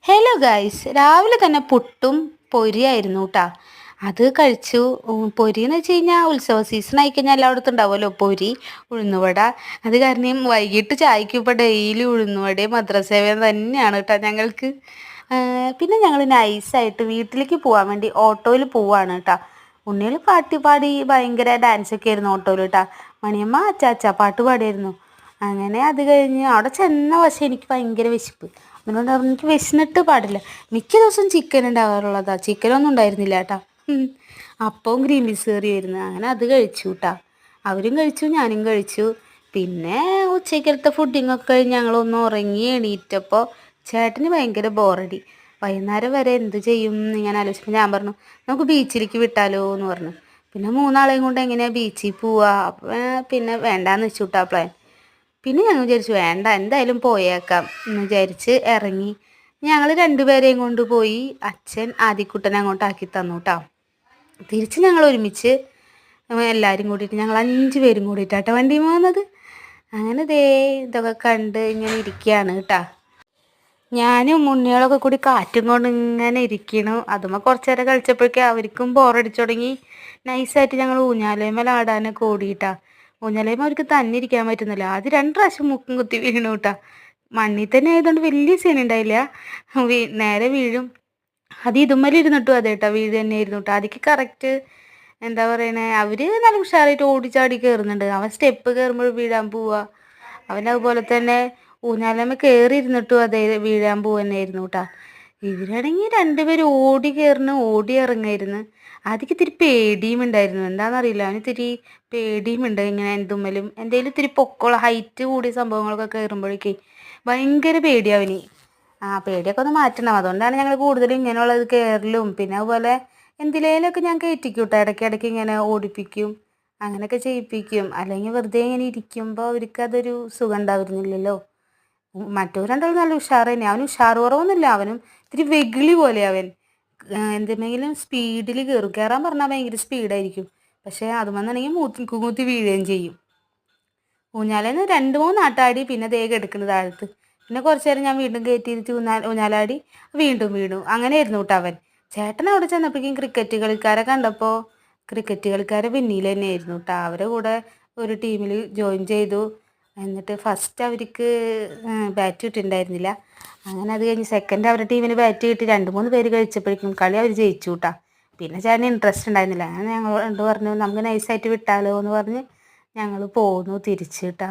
Hello guys, രാവിലെ തന്നെ പുട്ടും പൊരിയായിരുന്നു കേട്ടാ. അത് കഴിച്ചു. പൊരി എന്ന് വെച്ച് കഴിഞ്ഞാൽ ഉത്സവ സീസൺ ആയിക്കഴിഞ്ഞാൽ എല്ലായിടത്തും ഉണ്ടാവുമല്ലോ പൊരി, ഉഴുന്നുവട. അത് കാരണം വൈകിട്ട് ചായക്ക് ഇപ്പോൾ ഡെയിലി ഉഴുന്നുവടയും മദ്രസേവയും തന്നെയാണ് കേട്ടോ ഞങ്ങൾക്ക്. പിന്നെ ഞങ്ങൾ നൈസായിട്ട് വീട്ടിലേക്ക് പോകാൻ വേണ്ടി ഓട്ടോയിൽ പോവാണ് കേട്ടോ. ഉണ്ണികൾ പാട്ടി പാടി ഭയങ്കര ഡാൻസൊക്കെ ആയിരുന്നു ഓട്ടോയിൽ കേട്ടോ. മണിയമ്മ അച്ചാച്ച പാട്ട് പാടിയായിരുന്നു. അങ്ങനെ അത് കഴിഞ്ഞ് അവിടെ ചെന്ന പക്ഷേ എനിക്ക് ഭയങ്കര വിശപ്പ്. അതുകൊണ്ട് എനിക്ക് വിശന്നിട്ട് പാടില്ല. മിക്ക ദിവസവും ചിക്കൻ ഉണ്ടാകാറുള്ളതാ, ചിക്കനൊന്നും ഉണ്ടായിരുന്നില്ല കേട്ടാ. അപ്പവും ഗ്രീൻ പീസ് കറിയായിരുന്നു. അങ്ങനെ അത് കഴിച്ചു കേട്ടാ. അവരും കഴിച്ചു, ഞാനും കഴിച്ചു. പിന്നെ ഉച്ചക്കലത്തെ ഫുഡിങ്ങൊക്കെ കഴിഞ്ഞ് ഞങ്ങളൊന്ന് ഉറങ്ങി എണീറ്റപ്പോൾ ചേട്ടന് ഭയങ്കര ബോറടി. വൈകുന്നേരം വരെ എന്ത് ചെയ്യും എന്ന് ഞാൻ ആലോചിച്ചപ്പോൾ ഞാൻ പറഞ്ഞു, നമുക്ക് ബീച്ചിലേക്ക് വിട്ടാലോ എന്ന് പറഞ്ഞു. പിന്നെ മൂന്നാളെയും കൊണ്ട് എങ്ങനെയാണ് ബീച്ചിൽ പോവുക? പിന്നെ വേണ്ടാന്ന് വെച്ചു കേട്ടാ പ്ലാൻ. പിന്നെ ഞങ്ങൾ വിചാരിച്ചു വേണ്ട, എന്തായാലും പോയേക്കാം എന്ന് വിചാരിച്ച് ഇറങ്ങി. ഞങ്ങൾ രണ്ടുപേരെയും കൊണ്ട് പോയി. അച്ഛൻ ആദിക്കുട്ടനെ അങ്ങോട്ടാക്കി തന്നു കേട്ടോ. തിരിച്ച് ഞങ്ങൾ ഒരുമിച്ച് എല്ലാവരും കൂടിയിട്ട് ഞങ്ങൾ 5 പേരും കൂടിയിട്ടാട്ടോ വണ്ടിയിൽ പോകുന്നത്. അങ്ങനെ ദേ ഇതൊക്കെ കണ്ട് ഇങ്ങനെ ഇരിക്കുകയാണ് കേട്ടോ. ഞാനും ഉണ്ണികളൊക്കെ കൂടി കാറ്റും കൊണ്ട് ഇങ്ങനെ ഇരിക്കണു. അതുമ്പോൾ കുറച്ച് നേരം കളിച്ചപ്പോഴേക്കും അവർക്കും ബോറടിച്ചു തുടങ്ങി. നൈസായിട്ട് ഞങ്ങൾ ഊഞ്ഞാലേമേൽ ആടാനൊക്കെ ഓടിയിട്ടാ. ഊഞ്ഞാലേമ അവർക്ക് തന്നെ ഇരിക്കാൻ പറ്റുന്നില്ല. അത് 2 പ്രാവശ്യം മുക്കും കുത്തി വീണു കേട്ടാ. മണ്ണിൽ തന്നെ ആയതുകൊണ്ട് വലിയ സീൻ ഉണ്ടായില്ല. നേരെ വീഴും. അത് ഇതുമ്മൽ ഇരുന്നിട്ടും അതെ കേട്ടോ, വീട് തന്നെ ആയിരുന്നു കേട്ടോ. അതിക്ക് കറക്റ്റ് എന്താ പറയണേ, അവർ നല്ല ഉഷാറായിട്ട് ഓടിച്ചാടി കയറുന്നുണ്ട്. അവൻ സ്റ്റെപ്പ് കയറുമ്പോൾ വീഴാൻ പോവുക. അവനതുപോലെ തന്നെ ഊഞ്ഞാലമ്മ കയറി ഇരുന്നിട്ടും അതേ വീഴാൻ പോവുക തന്നെയായിരുന്നു കേട്ടോ. ഇവരാണെങ്കിൽ രണ്ടുപേരും ഓടി കയറുന്നു, ഓടി ഇറങ്ങായിരുന്നു. ആദ്യം ഇത്തിരി പേടിയും ഉണ്ടായിരുന്നു. എന്താണെന്നറിയില്ല, അവന് ഇത്തിരി പേടിയും ഉണ്ട്. ഇങ്ങനെ എന്തുമ്മലും എന്തെങ്കിലും ഇത്തിരി പൊക്കമുള്ള ഹൈറ്റ് കൂടിയ സംഭവങ്ങളൊക്കെ കയറുമ്പോഴേക്കേ ഭയങ്കര പേടിയാവന്. പേടിയൊക്കെ ഒന്ന് മാറ്റണം. അതുകൊണ്ടാണ് ഞങ്ങൾ കൂടുതലും ഇങ്ങനെയുള്ളത് കയറലും. പിന്നെ അതുപോലെ എന്തിലേലൊക്കെ ഞാൻ കയറ്റിക്കൂട്ടോ, ഇടയ്ക്കിടയ്ക്ക് ഇങ്ങനെ ഓടിപ്പിക്കും, അങ്ങനെയൊക്കെ ചെയ്യിപ്പിക്കും. അല്ലെങ്കിൽ വെറുതെ ഇങ്ങനെ ഇരിക്കുമ്പോൾ അവർക്ക് അതൊരു സുഖം ഉണ്ടാവുന്നില്ലല്ലോ. മറ്റോ രണ്ടാളും നല്ല ഉഷാർ തന്നെ. അവന് ഉഷാർ കുറവൊന്നുമില്ല, അവനും ഇത്തിരി വെകിളി പോലെ അവൻ. എന്തെങ്കിലും സ്പീഡിൽ കയറാൻ പറഞ്ഞാൽ ഭയങ്കര സ്പീഡായിരിക്കും. പക്ഷേ അതുമെന്നുണ്ടെങ്കിൽ മൂത്തി വീഴുകയും ചെയ്യും. ഊഞ്ഞാലേന്ന് 2-3 ആട്ടാടി പിന്നെ ദേ കിടക്കുന്നത് താഴത്ത്. പിന്നെ കുറച്ച് നേരം ഞാൻ വീണ്ടും കയറ്റിയിരുത്തി ഊഞ്ഞാലാടി വീണ്ടും വീണു. അങ്ങനെയായിരുന്നു കേട്ടോ അവൻ. ചേട്ടൻ അവിടെ ചെന്നപ്പോഴേക്കും ക്രിക്കറ്റ് കളിക്കാരെ കണ്ടപ്പോൾ ക്രിക്കറ്റ് കളിക്കാരെ പിന്നിൽ തന്നെയായിരുന്നു കേട്ടോ. അവരെ കൂടെ ഒരു ടീമിൽ ജോയിൻ ചെയ്തു. എന്നിട്ട് ഫസ്റ്റ് അവർക്ക് ബാറ്റ് കിട്ടിയിട്ടുണ്ടായിരുന്നില്ല. അങ്ങനെ അത് കഴിഞ്ഞ് സെക്കൻഡ് അവരുടെ ടീമിന് ബാറ്റ് കിട്ടി. 2-3 പേര് കഴിച്ചപ്പോഴേക്കും കളി അവർ ജയിച്ചു കേട്ടോ. പിന്നെ ചേട്ടന് ഇൻട്രസ്റ്റ് ഉണ്ടായിരുന്നില്ല. അങ്ങനെ ഞങ്ങൾ പറഞ്ഞു നമുക്ക് നൈസായിട്ട് വിട്ടാലോ എന്ന് പറഞ്ഞ് ഞങ്ങൾ പോന്നു തിരിച്ച് കേട്ടോ.